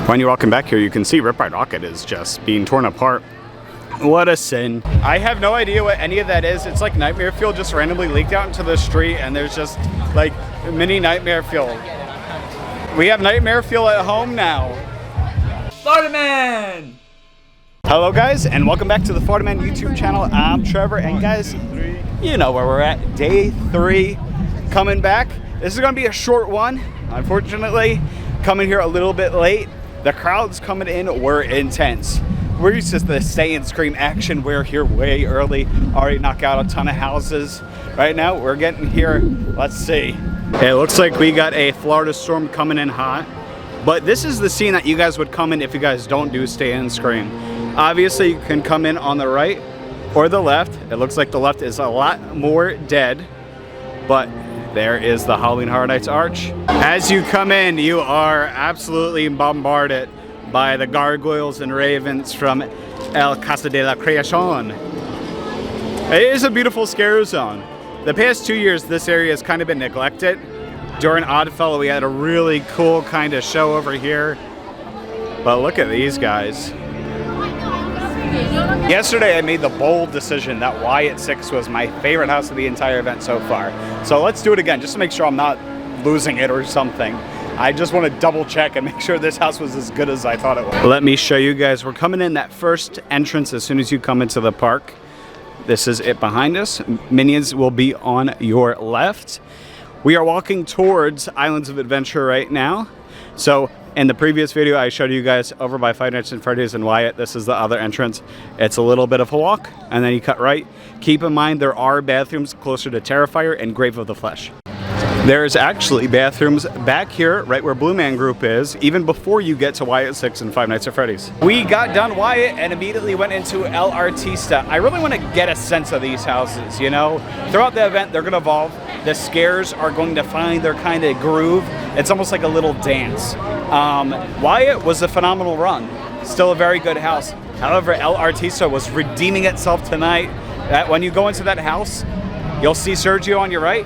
When you're walking back here, you can see Rip Ride Rocket is just being torn apart. What a sin. I have no idea what any of that is. It's like Nightmare Fuel just randomly leaked out into the street, and there's just like mini Nightmare Fuel. We have Nightmare Fuel at home now. Florida Man! Hello guys, and welcome back to the Florida Man YouTube channel. I'm Trevor, and guys, you know where we're at. Day 3 coming back. This is gonna be a short one, unfortunately. Coming here a little bit late. The crowds coming in were intense. We're used to the stay and scream action. We're here way early, already knock out a ton of houses. Right now, we're getting here, let's see. It looks like we got a Florida storm coming in hot, but this is the scene that you guys would come in if you guys don't do stay and scream. Obviously, you can come in on the right or the left. It looks like the left is a lot more dead, but there is the Halloween Horror Nights Arch. As you come in, you are absolutely bombarded by the gargoyles and ravens from El Casa de la Creacion. It is a beautiful scare zone. The past 2 years, this area has kind of been neglected. During Oddfellow, we had a really cool kind of show over here. But look at these guys. Yesterday, I made the bold decision that Wyatt 6 was my favorite house of the entire event so far. So let's do it again, just to make sure I'm not losing it or something. I just want to double check and make sure this house was as good as I thought it was. Let me show you guys. We're coming in that first entrance as soon as you come into the park. This is it behind us. Minions will be on your left. We are walking towards Islands of Adventure right now. So in the previous video, I showed you guys over by Five Nights at Freddy's and Wyatt. This is the other entrance. It's a little bit of a walk, and then you cut right. Keep in mind there are bathrooms closer to Terrifier and Grave of the Flesh. There's actually bathrooms back here, right where Blue Man Group is, even before you get to Wyatt 6 and Five Nights at Freddy's. We got done Wyatt and immediately went into El Artista. I really want to get a sense of these houses, you know? Throughout the event, they're going to evolve. The scares are going to find their kind of groove. It's almost like a little dance. Wyatt was a phenomenal run. Still a very good house. However, El Artista was redeeming itself tonight. When you go into that house, you'll see Sergio on your right.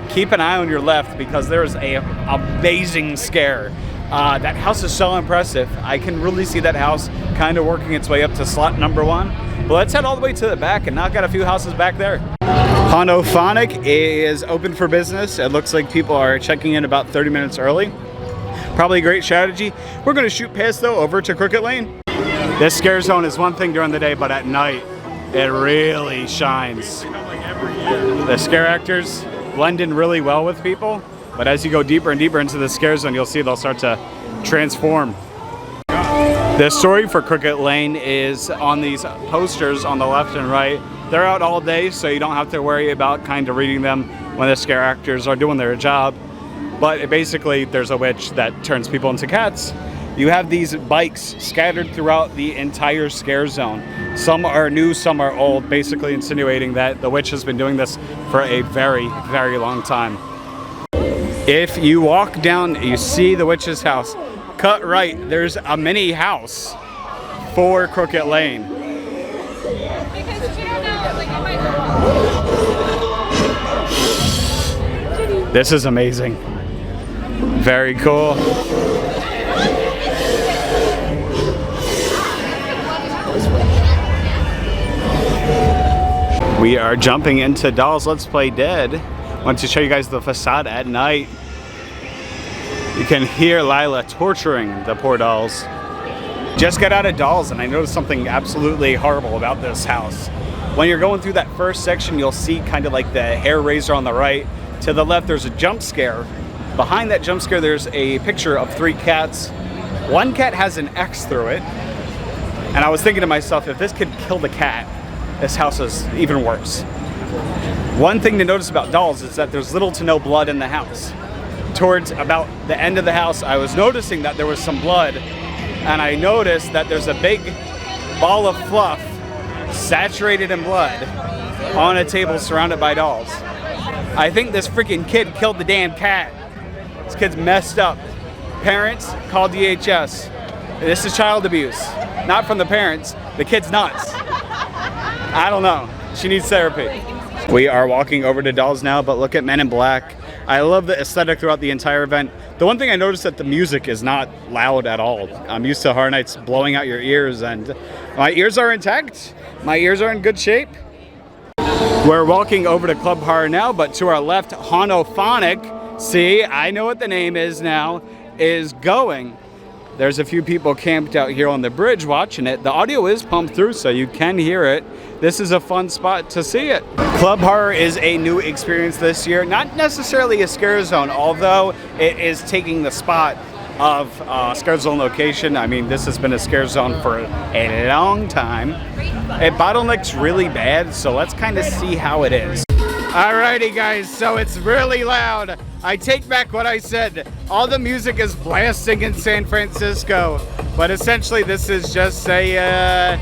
Keep an eye on your left because there's an amazing scare. That house is so impressive. I can really see that house kind of working its way up to slot number 1. But let's head all the way to the back and knock out a few houses back there. Honophonic is open for business. It looks like people are checking in about 30 minutes early. Probably a great strategy. We're going to shoot past though over to Crooked Lane. This scare zone is one thing during the day, but at night it really shines. The scare actors blend in really well with people, but as you go deeper and deeper into the scare zone, you'll see they'll start to transform. The story for Crooked Lane is on these posters on the left and right. They're out all day, so you don't have to worry about kind of reading them when the scare actors are doing their job. But basically, there's a witch that turns people into cats. You have these bikes scattered throughout the entire scare zone. Some are new, some are old, basically insinuating that the witch has been doing this for a very, very long time. If you walk down, you see the witch's house. Cut right, there's a mini house for Crooked Lane. This is amazing. Very cool. We are jumping into Dolls Let's Play Dead. I want to show you guys the facade at night. You can hear Lila torturing the poor dolls. Just got out of Dolls and I noticed something absolutely horrible about this house. When you're going through that first section, you'll see kind of like the hair raiser on the right. To the left, there's a jump scare. Behind that jump scare, there's a picture of 3 cats. One cat has an X through it. And I was thinking to myself, if this kid killed a cat, this house is even worse. One thing to notice about Dolls is that there's little to no blood in the house. Towards about the end of the house, I was noticing that there was some blood, and I noticed that there's a big ball of fluff saturated in blood on a table surrounded by dolls. I think this freaking kid killed the damn cat. This kid's messed up. Parents, call DHS. This is child abuse. Not from the parents. The kid's nuts. I don't know. She needs therapy. We are walking over to Dolls now, but look at Men in Black. I love the aesthetic throughout the entire event. The one thing I noticed that the music is not loud at all. I'm used to Horror Nights blowing out your ears, and my ears are intact. My ears are in good shape. We're walking over to Club Horror now, but to our left, Honophonic, see, I know what the name is now, is going. There's a few people camped out here on the bridge watching it. The audio is pumped through, so you can hear it. This is a fun spot to see it. Club Horror is a new experience this year. Not necessarily a scare zone, although it is taking the spot of scare zone location. I mean, this has been a scare zone for a long time. It bottlenecks really bad, so let's kind of see how it is. Alrighty guys, so it's really loud. I take back what I said. All the music is blasting in San Francisco, but essentially this is just a,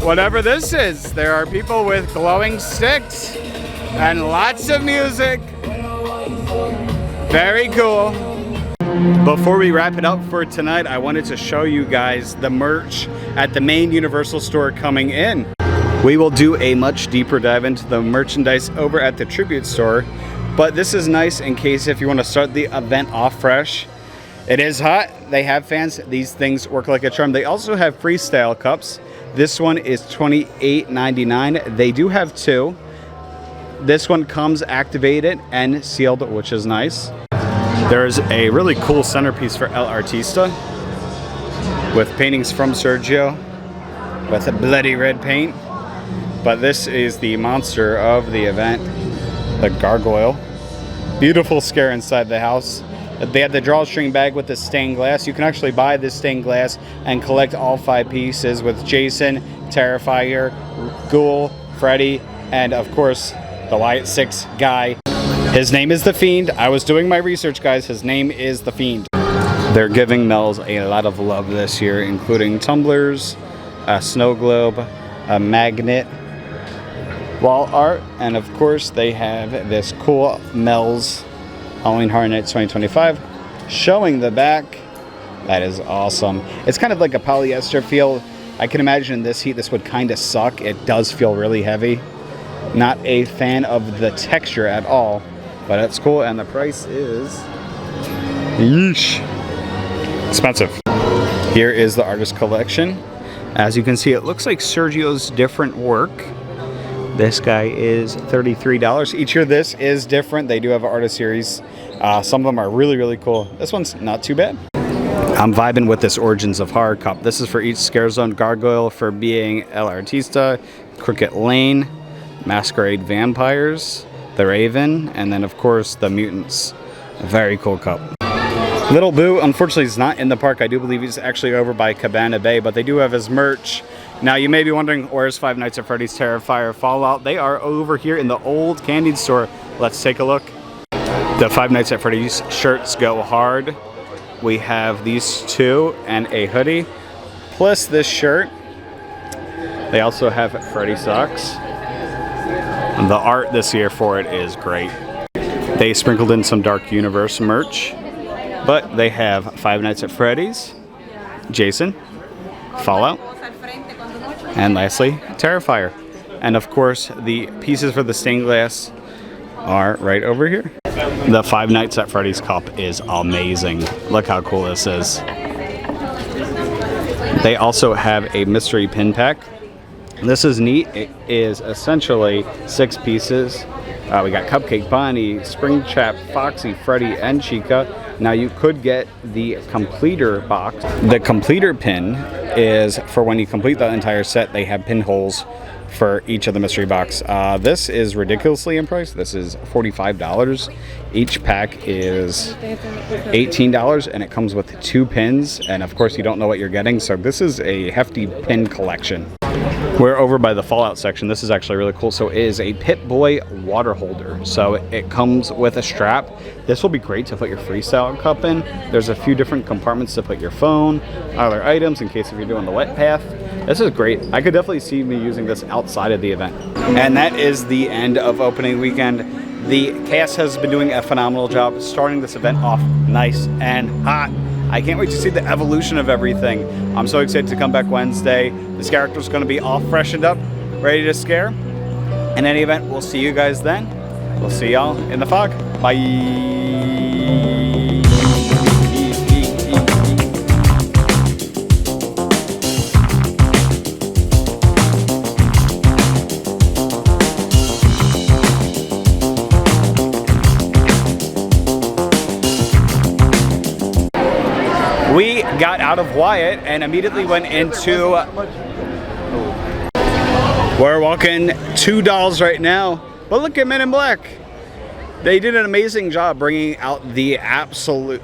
whatever this is. There are people with glowing sticks and lots of music. Very cool. Before we wrap it up for tonight, I wanted to show you guys the merch at the main Universal store coming in. We will do a much deeper dive into the merchandise over at the Tribute store, but this is nice in case if you want to start the event off fresh. It is hot, they have fans, these things work like a charm. They also have freestyle cups. This one is $28.99. They do have two. This one comes activated and sealed, which is nice. There's a really cool centerpiece for El Artista with paintings from Sergio with a bloody red paint. But this is the monster of the event, the gargoyle. Beautiful scare inside the house. They had the drawstring bag with the stained glass. You can actually buy this stained glass and collect all 5 pieces with Jason, Terrifier, Ghoul, Freddy, and of course, the Wyatt 6 guy. His name is The Fiend. I was doing my research, guys. His name is The Fiend. They're giving Mel's a lot of love this year, including tumblers, a snow globe, a magnet, wall art, and of course they have this cool Mel's Halloween Horror Nights 2025 showing the back. That is awesome. It's kind of like a polyester feel. I can imagine in this heat this would kind of suck. It does feel really heavy. Not a fan of the texture at all, but it's cool, and the price is yeesh, expensive. Here is the artist collection. As you can see, it looks like Sergio's different work. This guy is $33. Each year this is different. They do have an artist series. Some of them are really, really cool. This one's not too bad. I'm vibing with this Origins of Horror cup. This is for each scare zone. Gargoyle for being El Artista, Crooked Lane, Masquerade Vampires, the Raven, and then of course the Mutants. A very cool cup. Little Boo, unfortunately, is not in the park. I do believe he's actually over by Cabana Bay, but they do have his merch. Now, you may be wondering, where's Five Nights at Freddy's Terrifier Fallout? They are over here in the old candy store. Let's take a look. The Five Nights at Freddy's shirts go hard. We have these two and a hoodie, plus this shirt. They also have Freddy socks. And the art this year for it is great. They sprinkled in some Dark Universe merch. But they have Five Nights at Freddy's, Jason, Fallout, and lastly, Terrifier. And of course, the pieces for the stained glass are right over here. The Five Nights at Freddy's cup is amazing. Look how cool this is. They also have a mystery pin pack. This is neat. It is essentially 6 pieces. We got Cupcake, Bonnie, Springtrap, Foxy, Freddy, and Chica. Now you could get the completer box. The completer pin is for when you complete the entire set. They have pinholes for each of the mystery box. This is ridiculously in price. This is $45. Each pack is $18, and it comes with 2 pins. And of course, you don't know what you're getting. So this is a hefty pin collection. We're over by the Fallout section. This is actually really cool. So it is a Pip-Boy water holder. So it comes with a strap. This will be great to put your freestyle cup in. There's a few different compartments to put your phone, other items in case if you're doing the wet path. This is great. I could definitely see me using this outside of the event. And that is the end of opening weekend. The cast has been doing a phenomenal job starting this event off nice and hot. I can't wait to see the evolution of everything. I'm so excited to come back Wednesday. This character's going to be all freshened up, ready to scare. In any event, we'll see you guys then. We'll see y'all in the fog. Bye. We got out of Wyatt and immediately went into... We're walking 2 dolls right now, but look at Men in Black. They did an amazing job bringing out the absolute...